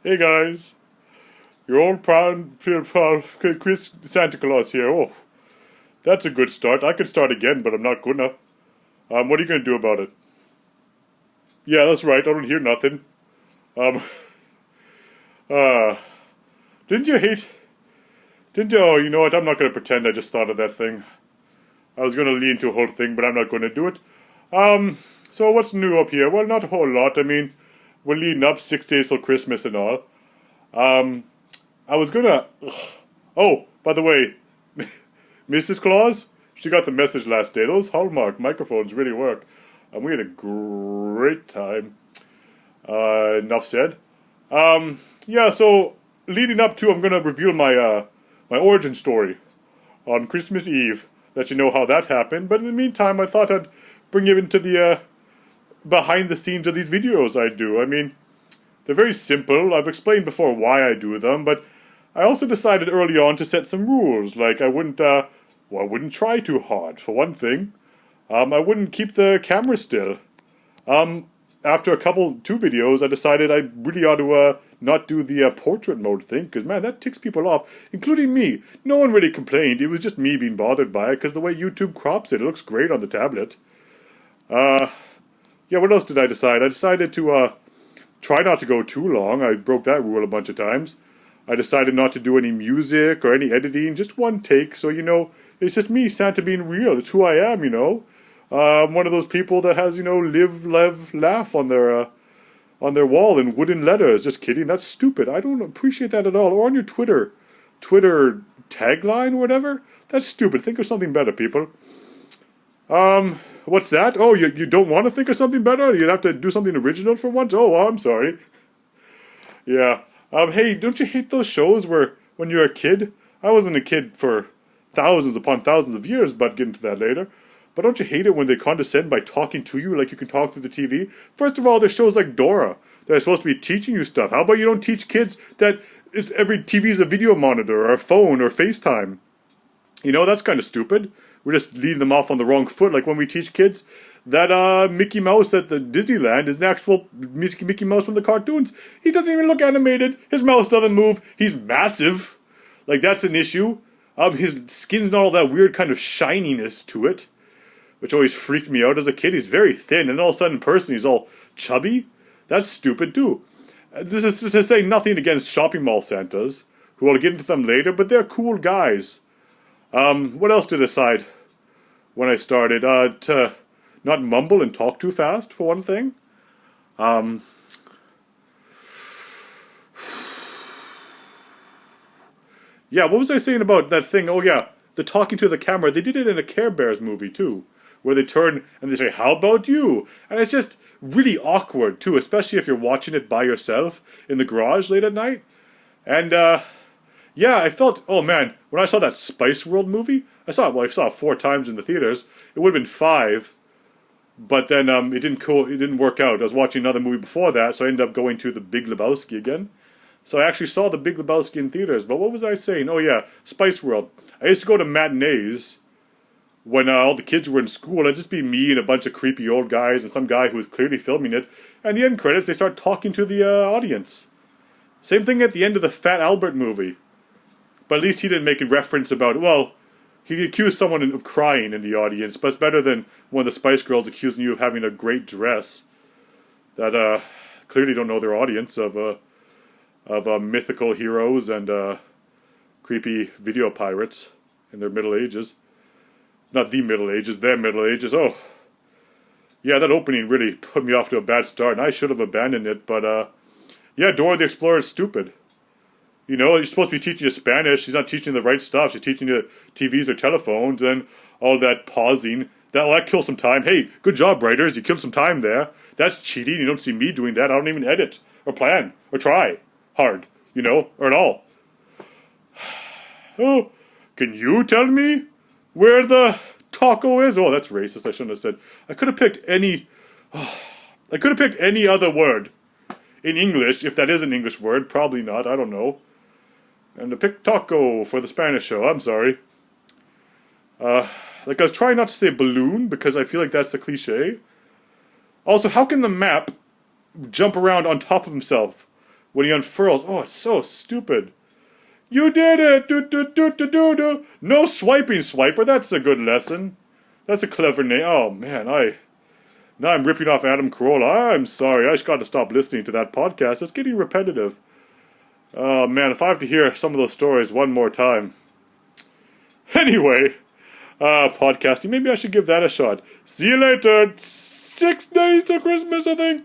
Hey guys, your old proud Chris Santa Claus here. Oh, that's a good start. I could start again, but I'm not gonna. What are you gonna do about it? Yeah, that's right. I don't hear nothing. Um, uh, didn't you hate? Didn't you? Oh, you know what? I'm not gonna pretend I just thought of that thing. I was gonna lean to a whole thing, but I'm not gonna do it. So what's new up here? Well, not a whole lot. I mean, we're leading up 6 days till Christmas and all. Um, I was gonna. Oh, by the way, Mrs. Claus, she got the message last day. Those Hallmark microphones really work, and we had a great time. Enough said. Yeah. So leading up to, I'm gonna reveal my origin story on Christmas Eve. Let you know how that happened. But in the meantime, I thought I'd bring you into the behind the scenes of these videos I do. I mean, they're very simple. I've explained before why I do them, but I also decided early on to set some rules. Like I wouldn't try too hard. For one thing, I wouldn't keep the camera still. After two videos, I decided I really ought to not do the portrait mode thing, because man, that ticks people off, including me. No one really complained. It was just me being bothered by it, because the way YouTube crops it looks great on the tablet. Yeah, what else did I decide? I decided to try not to go too long. I broke that rule a bunch of times. I decided not to do any music or any editing, just one take, so it's just me, Santa, being real. It's who I am. I'm one of those people that has, live, love, laugh on their wall in wooden letters. Just kidding, that's stupid. I don't appreciate that at all. Or on your Twitter tagline or whatever. That's stupid. Think of something better, people. What's that? Oh, you don't want to think of something better? You'd have to do something original for once? Oh, well, I'm sorry. Yeah. Hey, don't you hate those shows where, when you're a kid, I wasn't a kid for thousands upon thousands of years, but get into that later. But don't you hate it when they condescend by talking to you like you can talk through the TV? First of all, there's shows like Dora that are supposed to be teaching you stuff. How about you don't teach kids that every TV is a video monitor or a phone or FaceTime? That's kind of stupid. We're just leading them off on the wrong foot. Like when we teach kids that Mickey Mouse at the Disneyland is an actual Mickey Mouse from the cartoons. He doesn't even look animated. His mouth doesn't move. He's massive. Like, that's an issue. His skin's not all that weird kind of shininess to it, which always freaked me out as a kid. He's very thin, and all of a sudden in person he's all chubby. That's stupid too. This is to say nothing against shopping mall Santas, who I'll get into them later, but they're cool guys. What else did I decide when I started? To not mumble and talk too fast, for one thing. Yeah, what was I saying about that thing? Oh yeah, the talking to the camera. They did it in a Care Bears movie too, where they turn and they say, "How about you?" And it's just really awkward too, especially if you're watching it by yourself in the garage late at night. And yeah, I felt, oh man, when I saw that Spice World movie, I saw it 4 times in the theaters. It would have been 5, but then it didn't work out. I was watching another movie before that, so I ended up going to The Big Lebowski again. So I actually saw The Big Lebowski in theaters. But what was I saying? Oh yeah, Spice World. I used to go to matinees when all the kids were in school. It'd just be me and a bunch of creepy old guys and some guy who was clearly filming it. And the end credits, they start talking to the audience. Same thing at the end of the Fat Albert movie. But at least he didn't make a reference about, well, he accused someone of crying in the audience, but it's better than one of the Spice Girls accusing you of having a great dress that clearly don't know their audience of mythical heroes and creepy video pirates in their Middle Ages. Not the Middle Ages, their Middle Ages. Oh, yeah, that opening really put me off to a bad start, and I should have abandoned it, but yeah, Dora the Explorer is stupid. You're supposed to be teaching you Spanish. She's not teaching the right stuff. She's teaching you TVs or telephones and all that pausing. That kills some time. Hey, good job, writers. You killed some time there. That's cheating. You don't see me doing that. I don't even edit or plan or try hard, or at all. Oh, can you tell me where the taco is? Oh, that's racist. I shouldn't have said. I could have picked any other word in English, if that is an English word. Probably not. I don't know. And to pick taco for the Spanish show. I'm sorry. I was trying not to say balloon because I feel like that's the cliche. Also, how can the map jump around on top of himself when he unfurls. Oh, it's so stupid. You did it! Do do do do do do. No swiping, Swiper. That's a good lesson. That's a clever name. Oh man, now I'm ripping off Adam Carolla. I'm sorry. I just got to stop listening to that podcast. It's getting repetitive. Oh man, if I have to hear some of those stories one more time. Anyway, podcasting. Maybe I should give that a shot. See you later. 6 days till Christmas, I think.